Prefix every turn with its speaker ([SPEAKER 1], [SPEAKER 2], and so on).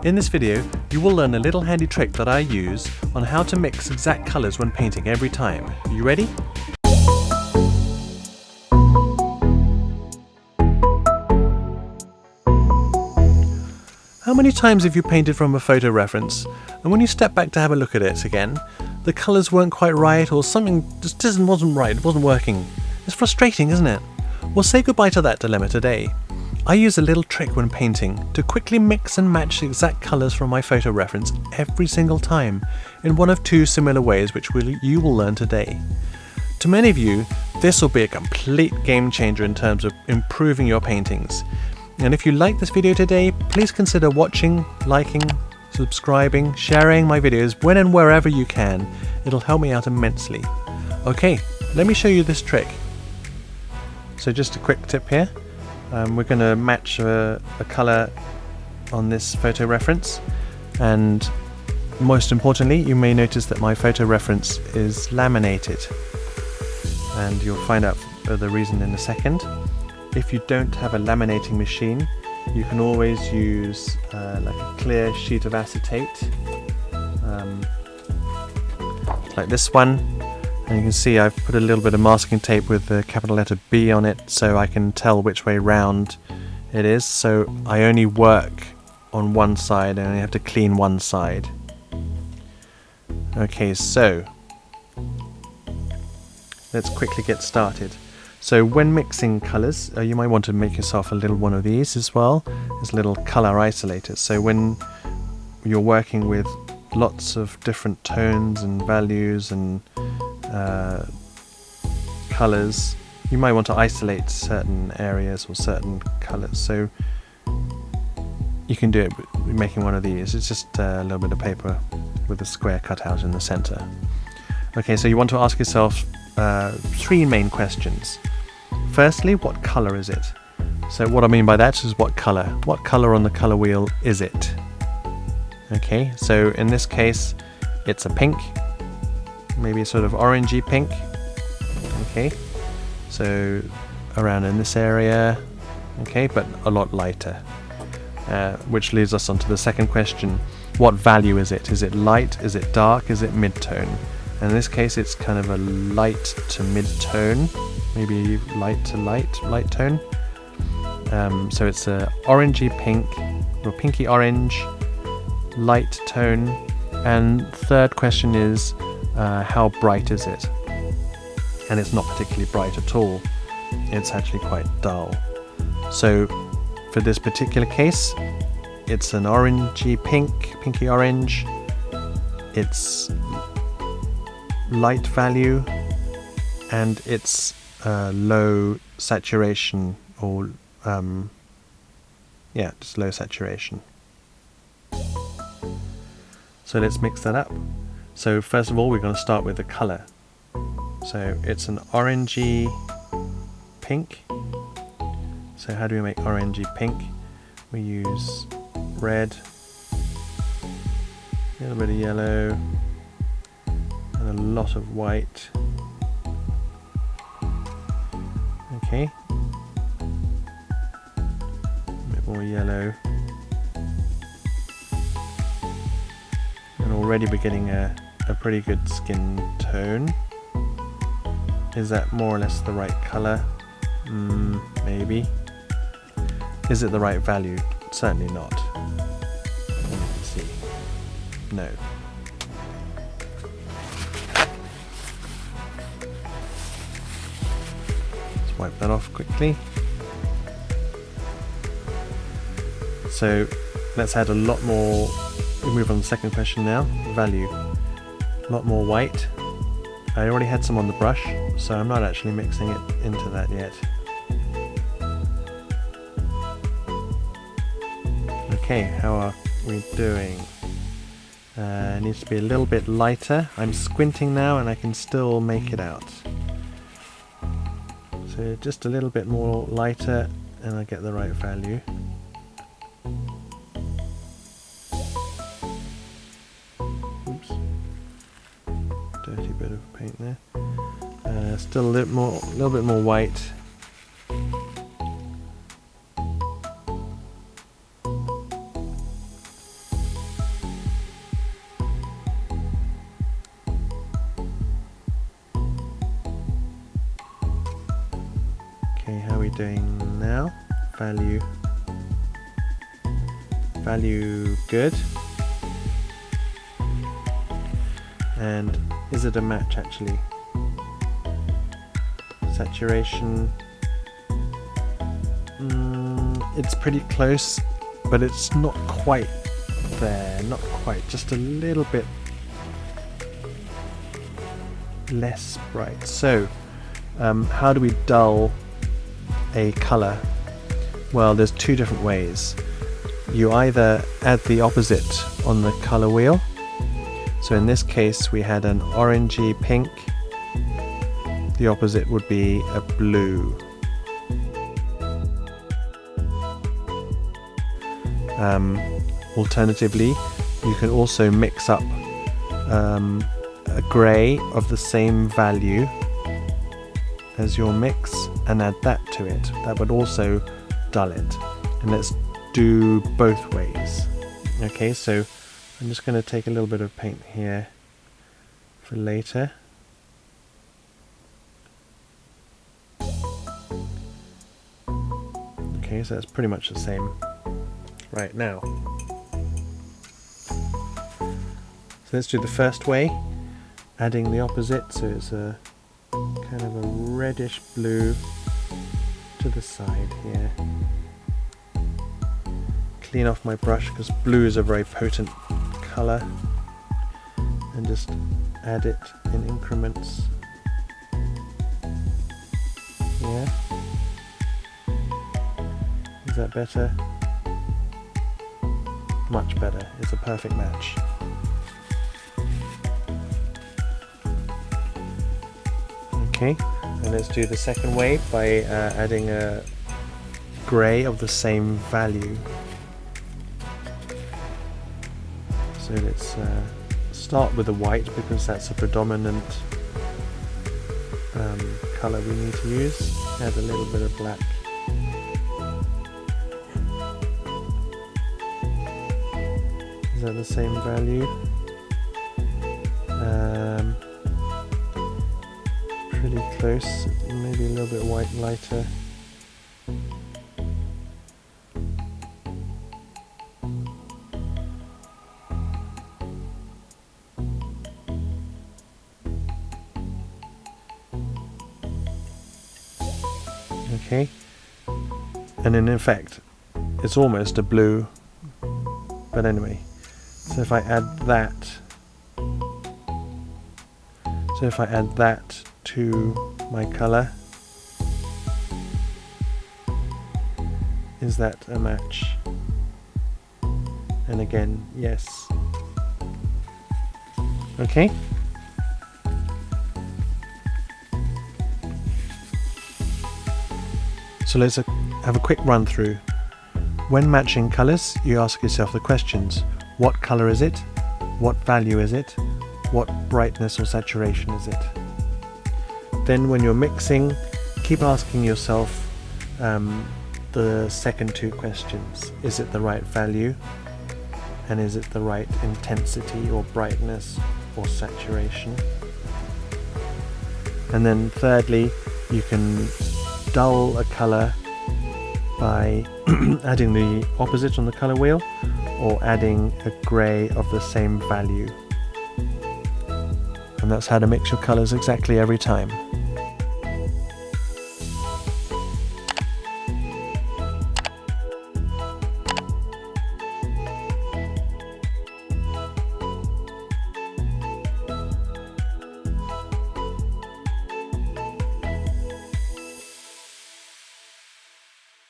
[SPEAKER 1] In this video, you will learn a little handy trick that I use on how to mix exact colours when painting every time. Are you ready? How many times have you painted from a photo reference, and when you step back to have a look at it again, the colours weren't quite right or something just wasn't right, it wasn't working? It's frustrating, isn't it? Well, say goodbye to that dilemma today. I use a little trick when painting to quickly mix and match the exact colours from my photo reference every single time in one of two similar ways which you will learn today. To many of you, this will be a complete game changer in terms of improving your paintings. And if you like this video today, please consider watching, liking, subscribing, sharing my videos when and wherever you can. It'll help me out immensely. Okay, let me show you this trick. So just a quick tip here. We're going to match a colour on this photo reference, and most importantly you may notice that my photo reference is laminated, and you'll find out the reason in a second. If you don't have a laminating machine, you can always use like a clear sheet of acetate, like this one. And you can see I've put a little bit of masking tape with the capital letter B on it so I can tell which way round it is. So I only work on one side and I have to clean one side. Okay, so let's quickly get started. So when mixing colours, you might want to make yourself a little one of these as well. There's little colour isolators. So when you're working with lots of different tones and values and colours, you might want to isolate certain areas or certain colours. So you can do it by making one of these. It's just a little bit of paper with a square cut out in the centre. Okay, so you want to ask yourself three main questions. Firstly, what colour is it? So what I mean by that is what colour. What colour on the colour wheel is it? Okay, so in this case it's a pink, maybe a sort of orangey pink. Okay, so around in this area, okay, but a lot lighter, which leads us on to the second question. What value is it? Is it light? Is it dark? Is it mid-tone? And in this case it's kind of a light to mid-tone, maybe light to light tone. So it's a orangey pink or pinky orange, light tone. And third question is how bright is it? And it's not particularly bright at all. It's actually quite dull. So for this particular case, it's an orangey pink, pinky orange. It's light value, and it's low saturation, or yeah, just low saturation. So let's mix that up. So first of all, we're going to start with the colour. So it's an orangey pink. So how do we make orangey pink? We use red, a little bit of yellow, and a lot of white. Okay, a bit more yellow. And already we're getting a pretty good skin tone. Is that more or less the right colour? Maybe. Is it the right value? Certainly not. Let's see. No. Let's wipe that off quickly. So let's add a lot more. We move on to the second question now. Value. A lot more white. I already had some on the brush, so I'm not actually mixing it into that yet. Okay, how are we doing? It needs to be a little bit lighter. I'm squinting now and I can still make it out. So just a little bit more lighter and I get the right value. Oops. Dirty bit of paint there. Still a little bit more white. Okay, how are we doing now? Value good. And is it a match actually? Saturation, it's pretty close, but it's not quite there, not quite, just a little bit less bright. So how do we dull a color? Well, there's two different ways. You either add the opposite on the color wheel. So in this case we had an orangey pink. The opposite would be a blue. Alternatively, you can also mix up a grey of the same value as your mix and add that to it. That would also dull it. And let's do both ways. Okay, so I'm just going to take a little bit of paint here for later. Okay, so that's pretty much the same right now. So let's do the first way, adding the opposite, so it's a kind of a reddish blue to the side here. Clean off my brush because blue is a very potent colour, and just add it in increments. Yeah. Is that better? Much better. It's a perfect match. Okay, and let's do the second way by adding a grey of the same value. So let's start with the white because that's a predominant colour we need to use. Add a little bit of black. Is that the same value? Pretty close, maybe a little bit white lighter. Okay, and in effect it's almost a blue, but anyway, so if I add that to my colour, is that a match? And again, yes. Okay. So let's have a quick run through. When matching colours, you ask yourself the questions: what colour is it? What value is it? What brightness or saturation is it? Then when you're mixing, keep asking yourself the second two questions. Is it the right value? And is it the right intensity or brightness or saturation? And then thirdly, you can dull a colour by adding the opposite on the colour wheel or adding a grey of the same value. And that's how to mix your colours exactly every time.